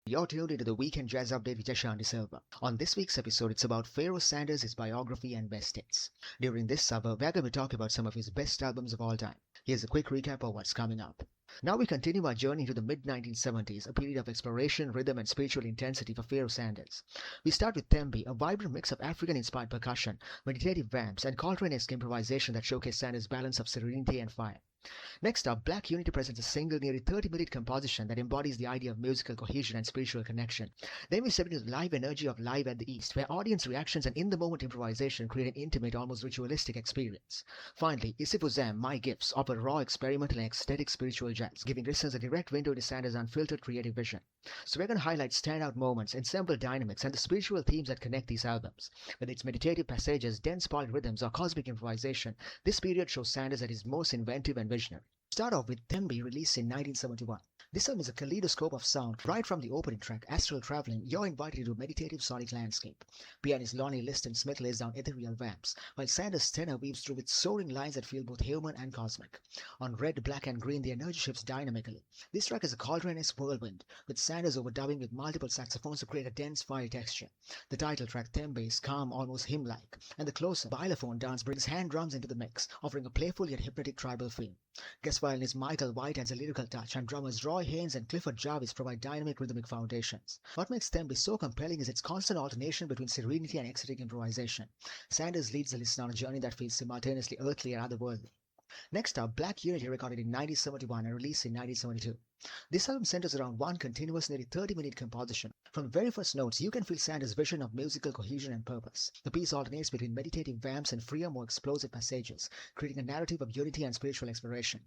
You're tuned into the Weekend Jazz Update with Jashan De Silva. On this week's episode, it's about Pharaoh Sanders, his biography and best hits. During this summer, we're going to talk about some of his best albums of all time. Here's a quick recap of what's coming up. Now we continue our journey into the mid-1970s, a period of exploration, rhythm and spiritual intensity for Pharaoh Sanders. We start with Thembi, a vibrant mix of African-inspired percussion, meditative vamps and Coltrane-esque improvisation that showcase Sanders' balance of serenity and fire. Next up, Black Unity presents a single, nearly 30-minute composition that embodies the idea of musical cohesion and spiritual connection. Then we step into the live energy of Live at the East, where audience reactions and in-the-moment improvisation create an intimate, almost ritualistic experience. Finally, Isifuzam, My Gifts, offer raw, experimental and ecstatic spiritual jazz, giving listeners a direct window into Sanders' unfiltered creative vision. So we're going to highlight standout moments, ensemble dynamics, and the spiritual themes that connect these albums. Whether it's meditative passages, dense polyrhythms, or cosmic improvisation, this period shows Sanders at his most inventive and visionary. Start off with Thembi, released in 1971. This album is a kaleidoscope of sound. Right from the opening track, Astral Traveling, you're invited into a meditative sonic landscape. Pianist Lonnie Liston Smith lays down ethereal vamps, while Sanders' tenor weaves through with soaring lines that feel both human and cosmic. On Red, Black and Green, the energy shifts dynamically. This track is a Coltrane-esque whirlwind, with Sanders overdubbing with multiple saxophones to create a dense, fiery texture. The title track, Thembi, is calm, almost hymn-like, and the closer, Bilophone dance brings hand drums into the mix, offering a playful yet hypnotic tribal feel. Guest violinist Michael White adds a lyrical touch, and drummers Roy Haynes and Clifford Jarvis provide dynamic rhythmic foundations. What makes Thembi so compelling is its constant alternation between serenity and ecstatic improvisation. Sanders leads the listener on a journey that feels simultaneously earthly and otherworldly. Next up, Black Unity, recorded in 1971 and released in 1972. This album centers around one continuous, nearly 30-minute composition. From the very first notes, you can feel Sanders' vision of musical cohesion and purpose. The piece alternates between meditative vamps and freer, more explosive passages, creating a narrative of unity and spiritual exploration.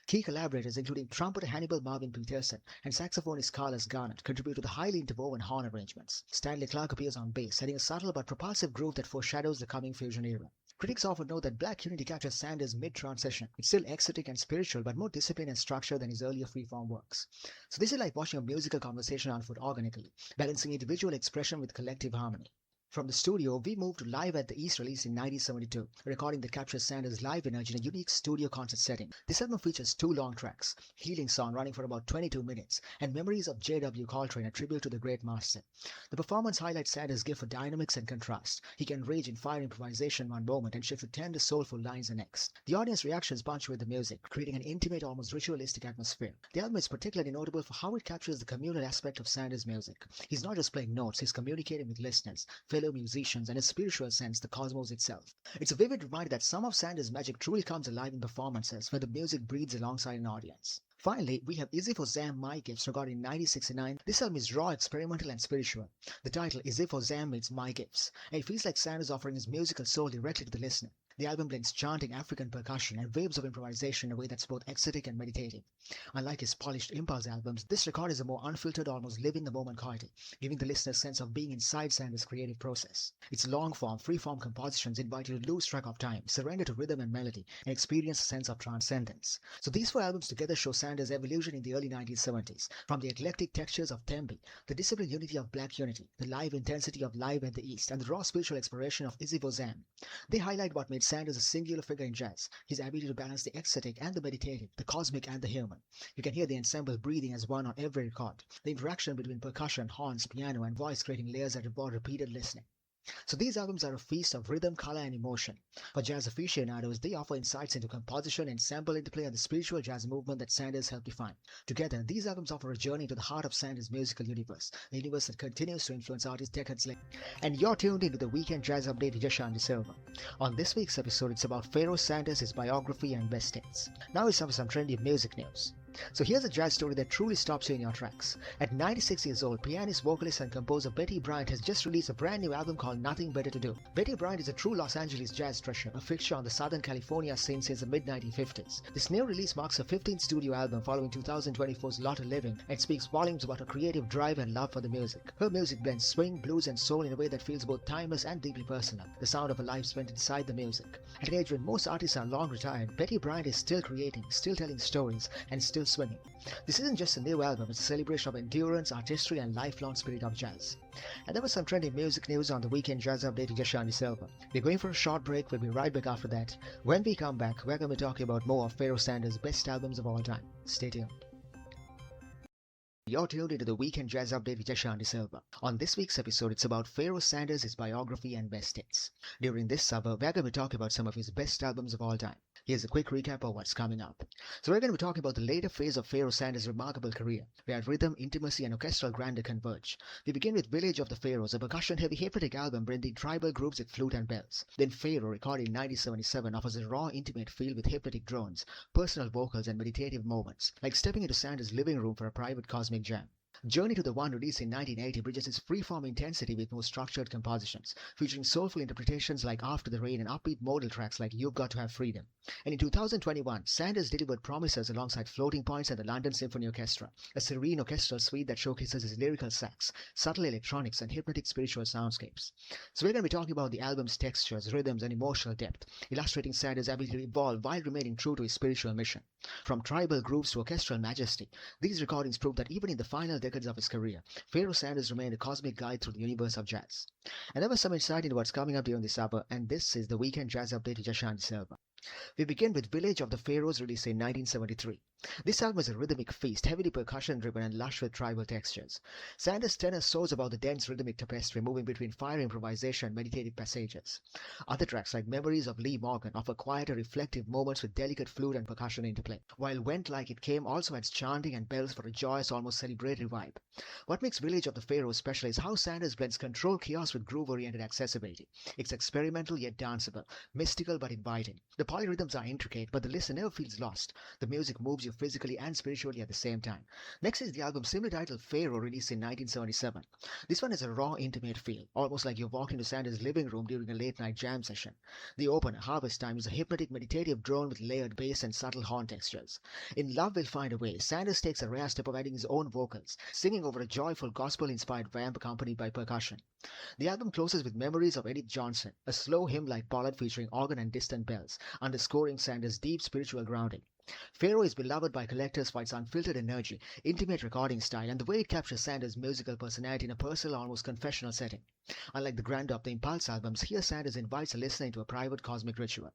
Key collaborators, including trumpeter Hannibal Marvin Peterson and saxophonist Carlos Garnett, contribute to the highly interwoven horn arrangements. Stanley Clarke appears on bass, setting a subtle but propulsive groove that foreshadows the coming fusion era. Critics often note that Black Unity captures Sanders' mid-transition. It's still ecstatic and spiritual, but more disciplined and structured than his earlier freeform works. So this is like watching a musical conversation unfold organically, balancing individual expression with collective harmony. From the studio, we move to Live at the East, released in 1972, a recording that captures Sanders' live energy in a unique studio concert setting. This album features two long tracks, Healing Song running for about 22 minutes, and Memories of J.W. Coltrane, a tribute to the great master. The performance highlights Sanders' gift for dynamics and contrast. He can rage in fire improvisation one moment and shift to tender, soulful lines the next. The audience reactions punch with the music, creating an intimate, almost ritualistic atmosphere. The album is particularly notable for how it captures the communal aspect of Sanders' music. He's not just playing notes, he's communicating with listeners, fellow musicians, and in a spiritual sense, the cosmos itself. It's a vivid reminder that some of Sanders' magic truly comes alive in performances where the music breathes alongside an audience. Finally, we have Isifuzam, My Gifts, recorded in 1969. This album is raw, experimental, and spiritual. The title, Isifuzam, means My Gifts, and it feels like Sanders offering his musical soul directly to the listener. The album blends chanting, African percussion, and waves of improvisation in a way that's both ecstatic and meditative. Unlike his polished impulse albums, this record is a more unfiltered, almost live-in-the-moment quality, giving the listener a sense of being inside Sanders' creative process. Its long-form, free-form compositions invite you to lose track of time, surrender to rhythm and melody, and experience a sense of transcendence. So these four albums together show Sanders' evolution in the early 1970s, from the eclectic textures of Thembi, the disciplined unity of Black Unity, the live intensity of Live at the East, and the raw spiritual exploration of Isifuzam. They highlight what made Sanders a singular figure in jazz, his ability to balance the ecstatic and the meditative, the cosmic and the human. You can hear the ensemble breathing as one on every record, the interaction between percussion, horns, piano, and voice creating layers that reward repeated listening. So these albums are a feast of rhythm, color, and emotion. For jazz aficionados, they offer insights into composition, ensemble interplay, and the spiritual jazz movement that Sanders helped define. Together, these albums offer a journey to the heart of Sanders' musical universe, the universe that continues to influence artists decades later. And you're tuned into the Weekend Jazz Update with Jashan De Silva. On this week's episode, it's about Pharaoh Sanders, his biography, and best hits. Now it's time for some trendy music news. So here's a jazz story that truly stops you in your tracks. At 96 years old, pianist, vocalist, and composer Betty Bryant has just released a brand new album called Nothing Better to Do. Betty Bryant is a true Los Angeles jazz treasure, a fixture on the Southern California scene since the mid-1950s. This new release marks her 15th studio album following 2024's Lot of Living and speaks volumes about her creative drive and love for the music. Her music blends swing, blues, and soul in a way that feels both timeless and deeply personal, the sound of a life spent inside the music. At an age when most artists are long retired, Betty Bryant is still creating, still telling stories, and still swinging. This isn't just a new album, it's a celebration of endurance, artistry, and lifelong spirit of jazz. And there was some trendy music news on the Weekend Jazz Update with Jashan De Silva. We're going for a short break, we'll be right back after that. When we come back, we're going to be talking about more of Pharaoh Sanders' best albums of all time. Stay tuned. You're tuned into the Weekend Jazz Update with Jashan Silva. On this week's episode, it's about Pharaoh Sanders, his biography and best hits. During this summer, we're going to talk about some of his best albums of all time. Here's a quick recap of what's coming up. So we're going to be talking about the later phase of Pharaoh Sanders' remarkable career, where rhythm, intimacy and orchestral grandeur converge. We begin with Village of the Pharaohs, a percussion-heavy hypnotic album blending tribal groups with flute and bells. Then Pharaoh, recorded in 1977, offers a raw, intimate feel with hypnotic drones, personal vocals and meditative moments, like stepping into Sanders' living room for a private cosmic jam. Journey to the One, released in 1980, bridges its free-form intensity with more structured compositions, featuring soulful interpretations like After the Rain and upbeat modal tracks like You've Got to Have Freedom. And in 2021, Sanders delivered Promises alongside Floating Points and the London Symphony Orchestra, a serene orchestral suite that showcases his lyrical sax, subtle electronics and hypnotic spiritual soundscapes. So we're going to be talking about the album's textures, rhythms and emotional depth, illustrating Sanders' ability to evolve while remaining true to his spiritual mission. From tribal grooves to orchestral majesty, these recordings prove that even in the final decades of his career, Pharaoh Sanders remained a cosmic guide through the universe of jazz. And there was some insight into what's coming up during this hour, and this is the Weekend Jazz Update with Jashan Silva. We begin with Village of the Pharaohs, released in 1973. This album is a rhythmic feast, heavily percussion-driven and lush with tribal textures. Sanders' tenor soars about the dense rhythmic tapestry, moving between fire improvisation and meditative passages. Other tracks, like Memories of Lee Morgan, offer quieter, reflective moments with delicate flute and percussion interplay, while Went Like It Came also adds chanting and bells for a joyous, almost celebratory vibe. What makes Village of the Pharaohs special is how Sanders blends controlled chaos with groove-oriented accessibility. It's experimental yet danceable, mystical but inviting. The polyrhythms are intricate, but the listener never feels lost. The music moves you physically and spiritually at the same time. Next is the album similar titled Pharaoh, released in 1977. This one has a raw, intimate feel, almost like you walk into Sanders' living room during a late-night jam session. The opener, Harvest Time, is a hypnotic meditative drone with layered bass and subtle horn textures. In Love Will Find a Way, Sanders takes a rare step of adding his own vocals, singing over a joyful gospel-inspired vamp accompanied by percussion. The album closes with Memories of Edith Johnson, a slow hymn-like ballad featuring organ and distant bells, underscoring Sanders' deep spiritual grounding. Pharaoh is beloved by collectors for its unfiltered energy, intimate recording style, and the way it captures Sanders' musical personality in a personal, almost confessional setting. Unlike the grandeur of the Impulse albums, here Sanders invites a listener into a private cosmic ritual.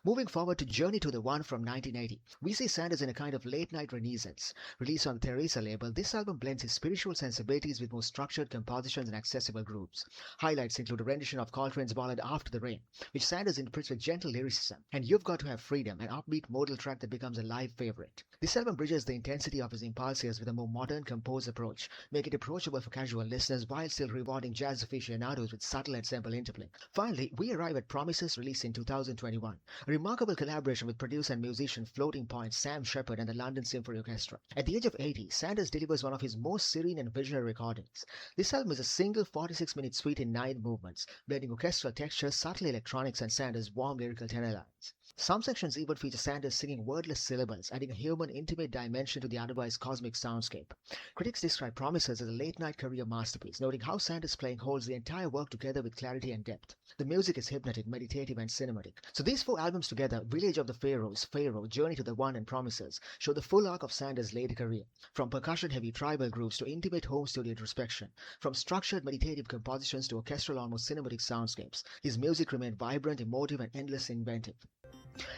Moving forward to Journey to the One from 1980, we see Sanders in a kind of late-night renaissance. Released on the Theresa label, this album blends his spiritual sensibilities with more structured compositions and accessible grooves. Highlights include a rendition of Coltrane's ballad After the Rain, which Sanders interprets with gentle lyricism, and You've Got to Have Freedom, an upbeat modal track that becomes a live favorite. This album bridges the intensity of his impulse years with a more modern, composed approach, making it approachable for casual listeners while still rewarding jazz aficionados with subtle ensemble interplay. Finally, we arrive at Promises, released in 2021. A remarkable collaboration with producer and musician Floating Points, Sam Shepard and the London Symphony Orchestra. At the age of 80, Sanders delivers one of his most serene and visionary recordings. This album is a single 46-minute suite in 9 movements, blending orchestral textures, subtle electronics and Sanders' warm lyrical tenor lines. Some sections even feature Sanders singing wordless syllables, adding a human, intimate dimension to the otherwise cosmic soundscape. Critics describe Promises as a late-night career masterpiece, noting how Sanders' playing holds the entire work together with clarity and depth. The music is hypnotic, meditative and cinematic. So these 4 albums together, Village of the Pharaohs, Pharaoh, Journey to the One and Promises, show the full arc of Sanders' later career. From percussion-heavy tribal grooves to intimate home studio introspection, from structured meditative compositions to orchestral, almost cinematic soundscapes, his music remained vibrant, emotive and endlessly inventive.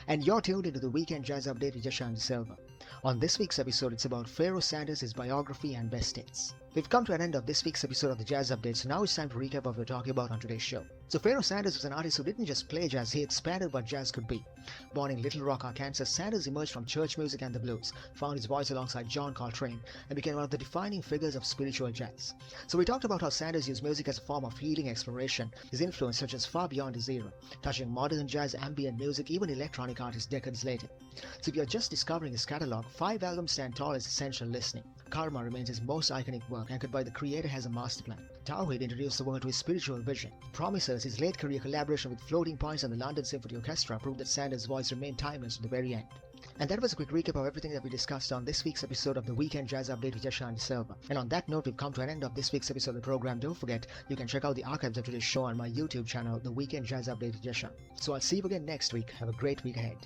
And you're tuned into the Weekend Jazz Update with Jashan Silva. On this week's episode, it's about Pharaoh Sanders, his biography and best hits. We've come to an end of this week's episode of the Jazz Update, so now it's time to recap what we're talking about on today's show. So Pharaoh Sanders was an artist who didn't just play jazz, he expanded what jazz could be. Born in Little Rock, Arkansas, Sanders emerged from church music and the blues, found his voice alongside John Coltrane, and became one of the defining figures of spiritual jazz. So we talked about how Sanders used music as a form of healing exploration, his influence stretches far beyond his era, touching modern jazz, ambient music, even electronic artists decades later. So if you're just discovering his catalog, 5 albums stand tall as essential listening. Karma remains his most iconic work, anchored by the creator has a master plan. Tawhid introduced the world to his spiritual vision. Promises, his late career collaboration with Floating Points and the London Symphony Orchestra, proved that Sanders' voice remained timeless to the very end. And that was a quick recap of everything that we discussed on this week's episode of the Weekend Jazz Update with Jashan Silva. And on that note, we've come to an end of this week's episode of the program. Don't forget, you can check out the archives of today's show on my YouTube channel, the Weekend Jazz Update with Jashan. So I'll see you again next week. Have a great week ahead.